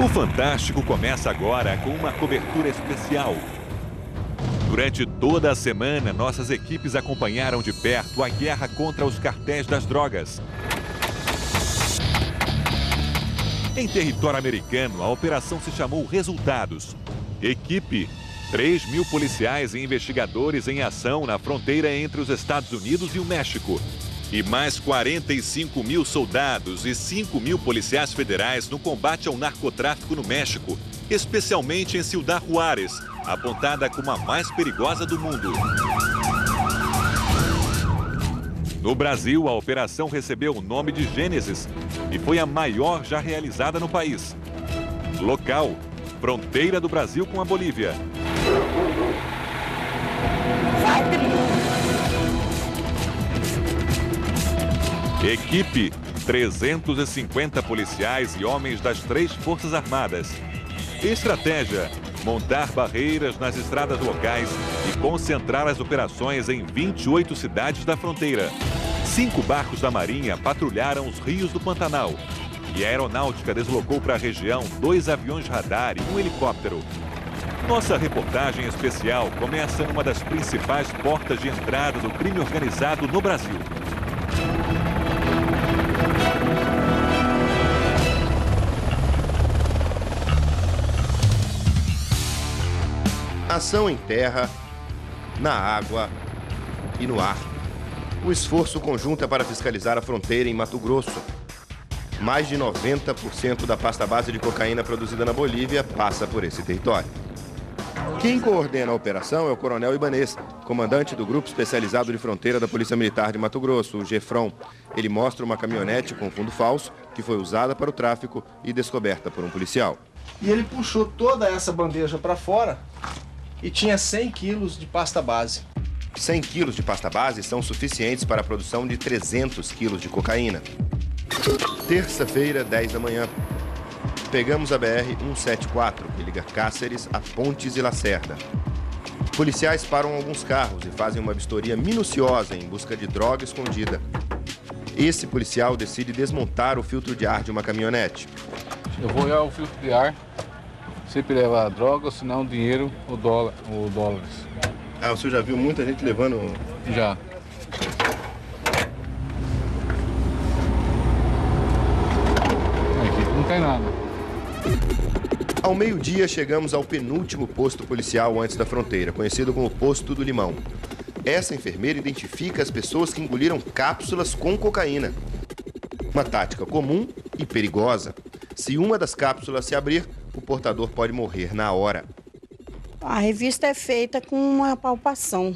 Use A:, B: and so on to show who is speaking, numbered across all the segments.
A: O Fantástico começa agora com uma cobertura especial. Durante toda a semana, nossas equipes acompanharam de perto a guerra contra os cartéis das drogas. Em território americano, a operação se chamou Resultados. Equipe: 3.000 policiais e investigadores em ação na fronteira entre os Estados Unidos e o México. E mais 45.000 soldados e 5.000 policiais federais no combate ao narcotráfico no México, especialmente em Ciudad Juárez, apontada como a mais perigosa do mundo. No Brasil, a operação recebeu o nome de Gênesis e foi a maior já realizada no país. Local: fronteira do Brasil com a Bolívia. Equipe: 350 policiais e homens das 3 Forças Armadas. Estratégia: montar barreiras nas estradas locais e concentrar as operações em 28 cidades da fronteira. 5 barcos da Marinha patrulharam os rios do Pantanal. E a Aeronáutica deslocou para a região 2 aviões radar e um helicóptero. Nossa reportagem especial começa numa das principais portas de entrada do crime organizado no Brasil.
B: Ação em terra, na água e no ar. O esforço conjunto é para fiscalizar a fronteira em Mato Grosso. Mais de 90% da pasta base de cocaína produzida na Bolívia passa por esse território. Quem coordena a operação é o Coronel Ibanez, comandante do Grupo Especializado de Fronteira da Polícia Militar de Mato Grosso, o GEFRON. Ele mostra uma caminhonete com fundo falso que foi usada para o tráfico e descoberta por um policial.
C: E ele puxou toda essa bandeja para fora e tinha 100 quilos de pasta base.
B: 100 quilos de pasta base são suficientes para a produção de 300 quilos de cocaína. Terça-feira, 10 da manhã. Pegamos a BR-174, que liga Cáceres a Pontes e Lacerda. Policiais param alguns carros e fazem uma vistoria minuciosa em busca de droga escondida. Esse policial decide desmontar o filtro de ar de uma caminhonete.
D: Eu vou olhar o filtro de ar, sempre levar droga, ou senão dinheiro ou dólares.
B: Ah, o senhor já viu muita gente levando?
D: Já. Aqui não tem nada.
B: Ao meio-dia, chegamos ao penúltimo posto policial antes da fronteira, conhecido como Posto do Limão. Essa enfermeira identifica as pessoas que engoliram cápsulas com cocaína. Uma tática comum e perigosa. Se uma das cápsulas se abrir, o portador pode morrer na hora.
E: A revista é feita com uma palpação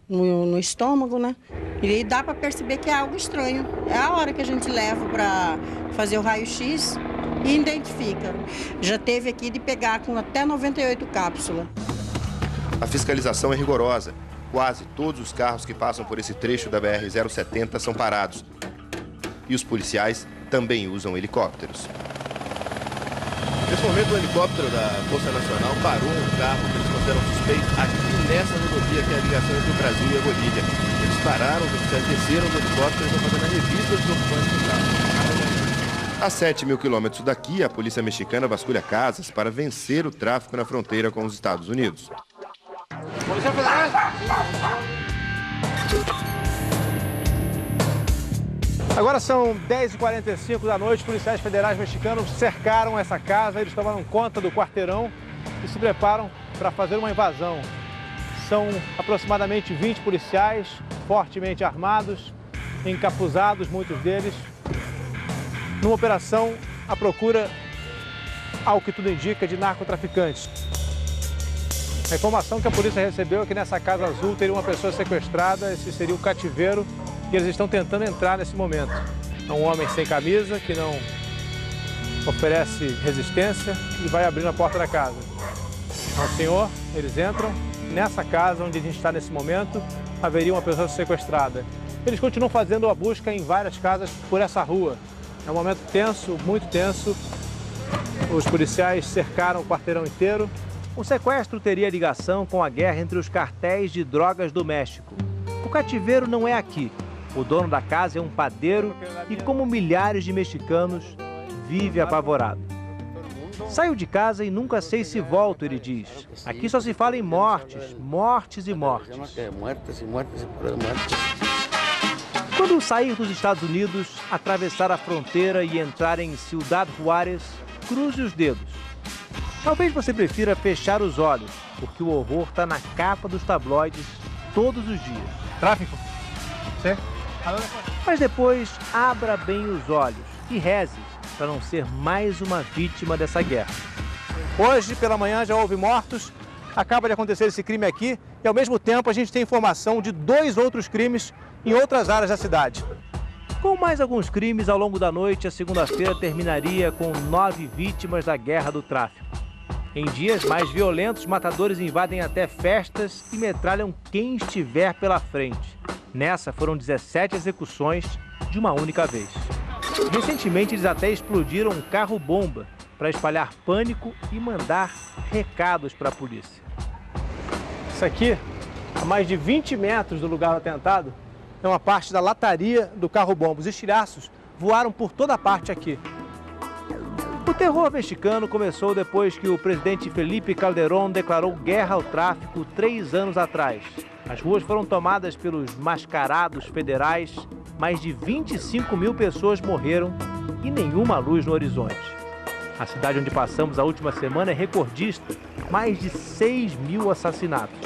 E: no estômago, né? E dá para perceber que é algo estranho. É a hora que a gente leva para fazer o raio-x e identifica. Já teve aqui de pegar com até 98 cápsulas.
B: A fiscalização é rigorosa. Quase todos os carros que passam por esse trecho da BR-070 são parados. E os policiais também usam helicópteros. Nesse momento, o helicóptero da Força Nacional parou um carro que eles consideram suspeito aqui nessa rodovia, que é a ligação entre o Brasil e a Bolívia. Eles pararam, os oficiais desceram do helicóptero e estão fazendo a revista dos ocupantes do carro. A 7.000 quilômetros daqui, a polícia mexicana vasculha casas para vencer o tráfico na fronteira com os Estados Unidos.
C: Polícia Federal! Agora são 10h45 da noite, policiais federais mexicanos cercaram essa casa, eles tomaram conta do quarteirão e se preparam para fazer uma invasão. São aproximadamente 20 policiais, fortemente armados, encapuzados, muitos deles, numa operação à procura, ao que tudo indica, de narcotraficantes. A informação que a polícia recebeu é que nessa casa azul teria uma pessoa sequestrada, esse seria o cativeiro, que eles estão tentando entrar nesse momento. É um homem sem camisa, que não oferece resistência e vai abrindo a porta da casa. Então, senhor, eles entram. Nessa casa onde a gente está nesse momento, haveria uma pessoa sequestrada. Eles continuam fazendo a busca em várias casas por essa rua. É um momento tenso, muito tenso. Os policiais cercaram o quarteirão inteiro. O sequestro teria ligação com a guerra entre os cartéis de drogas do México. O cativeiro não é aqui. O dono da casa é um padeiro e, como milhares de mexicanos, vive apavorado. Saio de casa e nunca sei se volto, ele diz. Aqui só se fala em mortes, mortes e mortes. Quando sair dos Estados Unidos, atravessar a fronteira e entrar em Ciudad Juárez, cruze os dedos. Talvez você prefira fechar os olhos, porque o horror está na capa dos tabloides todos os dias.
F: Tráfico. Sim.
C: Mas depois, abra bem os olhos e reze para não ser mais uma vítima dessa guerra.
F: Hoje, pela manhã, já houve mortos. Acaba de acontecer esse crime aqui e, ao mesmo tempo, a gente tem informação de 2 outros crimes em outras áreas da cidade.
C: Com mais alguns crimes ao longo da noite, a segunda-feira terminaria com 9 vítimas da guerra do tráfico. Em dias mais violentos, matadores invadem até festas e metralham quem estiver pela frente. Nessa, foram 17 execuções de uma única vez. Recentemente, eles até explodiram um carro-bomba para espalhar pânico e mandar recados para a polícia.
F: Isso aqui, a mais de 20 metros do lugar do atentado, é uma parte da lataria do carro-bomba. Os estilhaços voaram por toda a parte aqui.
C: O terror mexicano começou depois que o presidente Felipe Calderón declarou guerra ao tráfico 3 anos atrás. As ruas foram tomadas pelos mascarados federais, mais de 25 mil pessoas morreram e nenhuma luz no horizonte. A cidade onde passamos a última semana é recordista, mais de 6 mil assassinatos.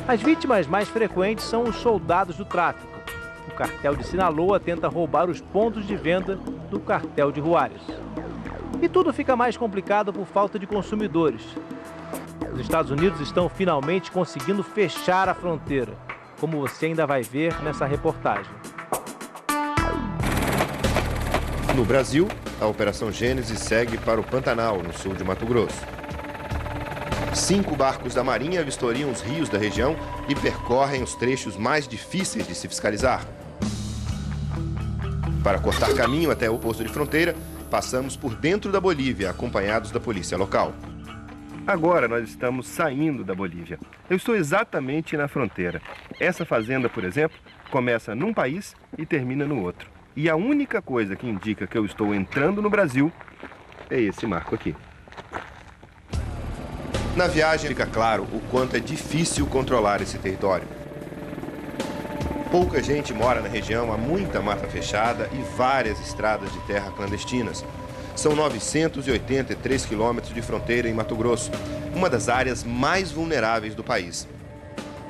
C: As vítimas mais frequentes são os soldados do tráfico. O cartel de Sinaloa tenta roubar os pontos de venda do cartel de Juárez. E tudo fica mais complicado por falta de consumidores. Os Estados Unidos estão finalmente conseguindo fechar a fronteira, como você ainda vai ver nessa reportagem.
B: No Brasil, a Operação Gênesis segue para o Pantanal, no sul de Mato Grosso. 5 barcos da Marinha vistoriam os rios da região e percorrem os trechos mais difíceis de se fiscalizar. Para cortar caminho até o posto de fronteira, passamos por dentro da Bolívia, acompanhados da polícia local. Agora nós estamos saindo da Bolívia. Eu estou exatamente na fronteira. Essa fazenda, por exemplo, começa num país e termina no outro. E a única coisa que indica que eu estou entrando no Brasil é esse marco aqui. Na viagem fica claro o quanto é difícil controlar esse território. Pouca gente mora na região, há muita mata fechada e várias estradas de terra clandestinas. São 983 quilômetros de fronteira em Mato Grosso, uma das áreas mais vulneráveis do país.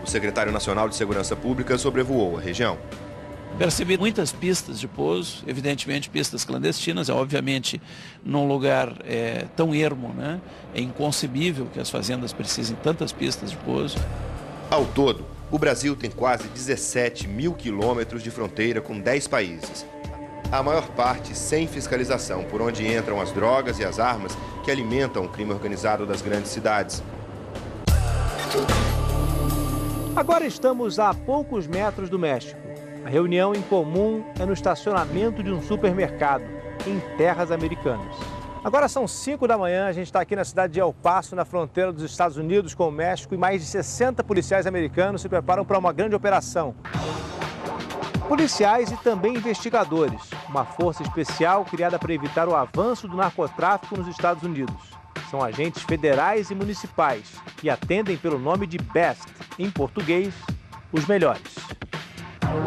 B: O secretário nacional de Segurança Pública sobrevoou a região.
G: Percebi muitas pistas de pouso, evidentemente pistas clandestinas, obviamente num lugar tão ermo, né? É inconcebível que as fazendas precisem tantas pistas de pouso.
B: Ao todo, o Brasil tem quase 17 mil quilômetros de fronteira com 10 países. A maior parte sem fiscalização, por onde entram as drogas e as armas que alimentam o crime organizado das grandes cidades.
C: Agora estamos a poucos metros do México. A reunião em comum é no estacionamento de um supermercado, em terras americanas.
F: Agora são 5 da manhã, a gente está aqui na cidade de El Paso, na fronteira dos Estados Unidos com o México, e mais de 60 policiais americanos se preparam para uma grande operação. Policiais e também investigadores, uma força especial criada para evitar o avanço do narcotráfico nos Estados Unidos. São agentes federais e municipais e atendem pelo nome de BEST, em português, os melhores.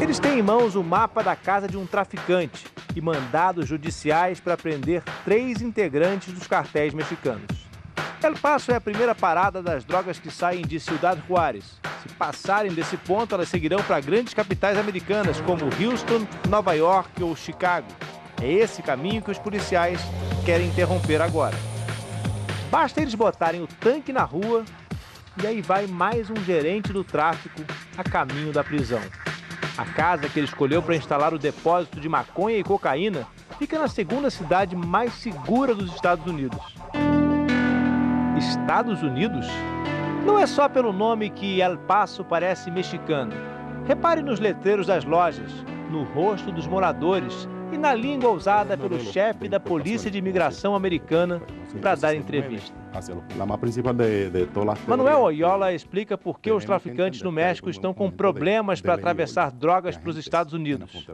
F: Eles têm em mãos o mapa da casa de um traficante e mandados judiciais para prender 3 integrantes dos cartéis mexicanos. El Paso é a primeira parada das drogas que saem de Ciudad Juárez. Se passarem desse ponto, elas seguirão para grandes capitais americanas como Houston, Nova York ou Chicago. É esse caminho que os policiais querem interromper agora. Basta eles botarem o tanque na rua e aí vai mais um gerente do tráfico a caminho da prisão. A casa que ele escolheu para instalar o depósito de maconha e cocaína fica na segunda cidade mais segura dos Estados Unidos. Estados Unidos? Não é só pelo nome que El Paso parece mexicano. Repare nos letreiros das lojas, no rosto dos moradores e na língua usada pelo chefe da Polícia de Imigração americana para dar entrevista. Manuel Oyola explica por que os traficantes no México estão com problemas para atravessar drogas para os Estados Unidos.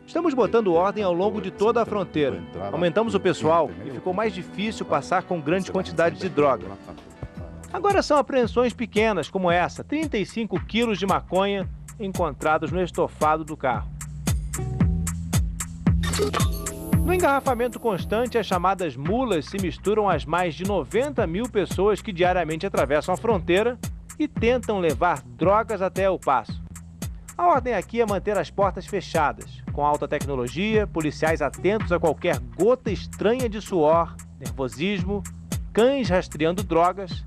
F: Estamos botando ordem ao longo de toda a fronteira. Aumentamos o pessoal e ficou mais difícil passar com grande quantidade de droga. Agora são apreensões pequenas, como essa, 35 quilos de maconha encontrados no estofado do carro. No engarrafamento constante, as chamadas mulas se misturam às mais de 90 mil pessoas que diariamente atravessam a fronteira e tentam levar drogas até El Paso. A ordem aqui é manter as portas fechadas, com alta tecnologia, policiais atentos a qualquer gota estranha de suor, nervosismo, cães rastreando drogas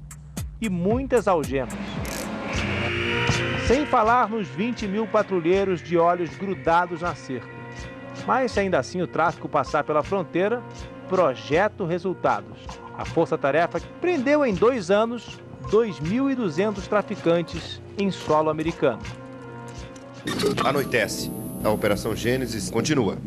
F: e muitas algemas. Sem falar nos 20 mil patrulheiros de olhos grudados na cerca. Mas se ainda assim o tráfico passar pela fronteira, projeta resultados. A força-tarefa prendeu em 2 anos 2.200 traficantes em solo americano.
B: Anoitece. A Operação Gênesis continua.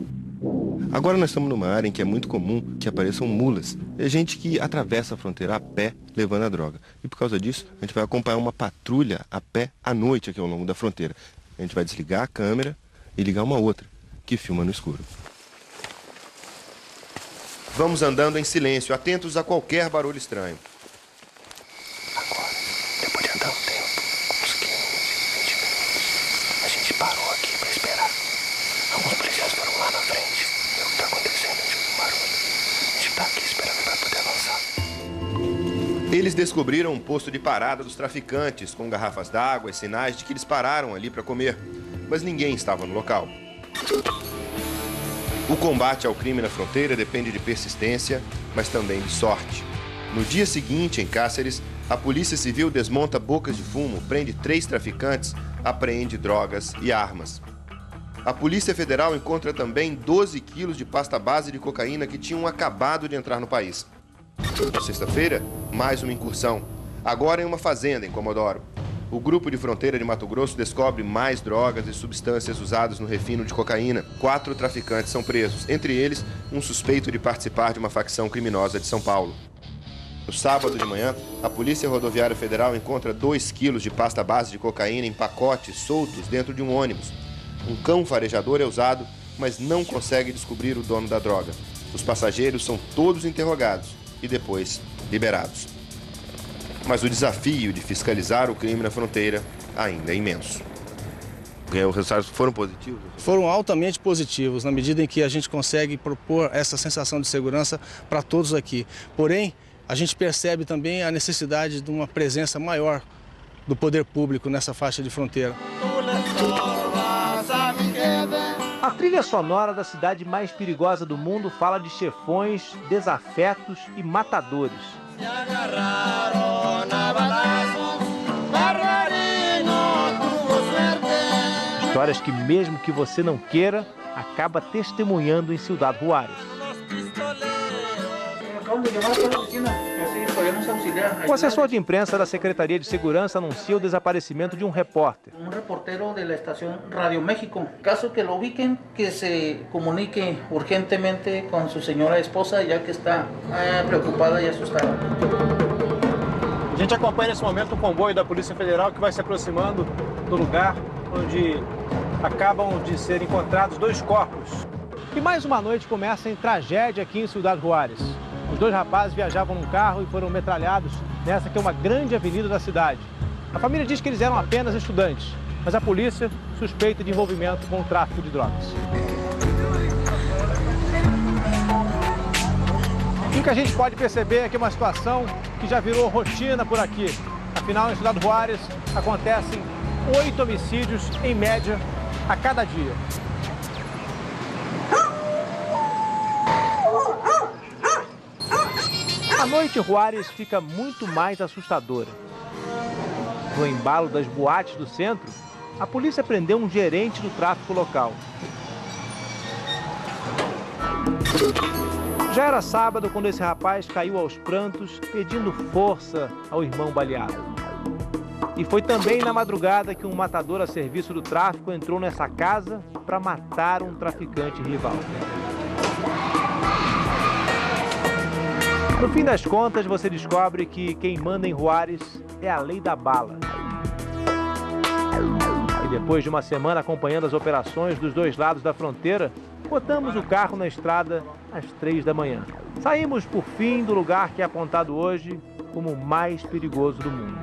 B: Agora nós estamos numa área em que é muito comum que apareçam mulas. É gente que atravessa a fronteira a pé levando a droga. E por causa disso, a gente vai acompanhar uma patrulha a pé à noite aqui ao longo da fronteira. A gente vai desligar a câmera e ligar uma outra, que filma no escuro. Vamos andando em silêncio, atentos a qualquer barulho estranho. Agora, depois de andar um tempo, uns 15, 20 minutos, a gente parou aqui para esperar. Alguns policiais foram lá na frente. É o que está acontecendo, a gente ouviu um barulho. A gente está aqui esperando para poder avançar. Eles descobriram um posto de parada dos traficantes, com garrafas d'água e sinais de que eles pararam ali para comer. Mas ninguém estava no local. O combate ao crime na fronteira depende de persistência, mas também de sorte. No dia seguinte, em Cáceres, a Polícia Civil desmonta bocas de fumo, prende 3 traficantes, apreende drogas e armas. A Polícia Federal encontra também 12 quilos de pasta base de cocaína que tinham acabado de entrar no país. Na sexta-feira, mais uma incursão, agora em uma fazenda em Comodoro. O grupo de fronteira de Mato Grosso descobre mais drogas e substâncias usadas no refino de cocaína. 4 traficantes são presos, entre eles um suspeito de participar de uma facção criminosa de São Paulo. No sábado de manhã, a Polícia Rodoviária Federal encontra 2 quilos de pasta base de cocaína em pacotes soltos dentro de um ônibus. Um cão farejador é usado, mas não consegue descobrir o dono da droga. Os passageiros são todos interrogados e depois liberados. Mas o desafio de fiscalizar o crime na fronteira ainda é imenso. Os resultados foram positivos?
H: Foram altamente positivos, na medida em que a gente consegue propor essa sensação de segurança para todos aqui. Porém, a gente percebe também a necessidade de uma presença maior do poder público nessa faixa de fronteira.
F: A trilha sonora da cidade mais perigosa do mundo fala de chefões, desafetos e matadores. Histórias que, mesmo que você não queira, acaba testemunhando em Ciudad Juárez. O assessor de imprensa da Secretaria de Segurança anuncia o desaparecimento de um repórter.
I: Um reportero da estação Radio México. Caso que lo ubiquen, que se comunique urgentemente com sua senhora esposa, já que está preocupada e assustada.
C: A gente acompanha nesse momento o comboio da Polícia Federal que vai se aproximando do lugar onde acabam de ser encontrados 2 corpos. E mais uma noite começa em tragédia aqui em Ciudad Juárez. Os 2 rapazes viajavam num carro e foram metralhados nessa que é uma grande avenida da cidade. A família diz que eles eram apenas estudantes, mas a polícia suspeita de envolvimento com o tráfico de drogas. E o que a gente pode perceber é que é uma situação que já virou rotina por aqui. Afinal, em Ciudad Juárez acontecem 8 homicídios, em média, a cada dia. A noite em Juárez fica muito mais assustadora. No embalo das boates do centro, a polícia prendeu um gerente do tráfico local. Já era sábado quando esse rapaz caiu aos prantos, pedindo força ao irmão baleado. E foi também na madrugada que um matador a serviço do tráfico entrou nessa casa para matar um traficante rival. No fim das contas, você descobre que quem manda em Juárez é a lei da bala. E
F: Depois de uma semana acompanhando as operações dos dois lados da fronteira, botamos o carro na estrada às 3 da manhã. Saímos, por fim, do lugar que é apontado hoje como o mais perigoso do mundo.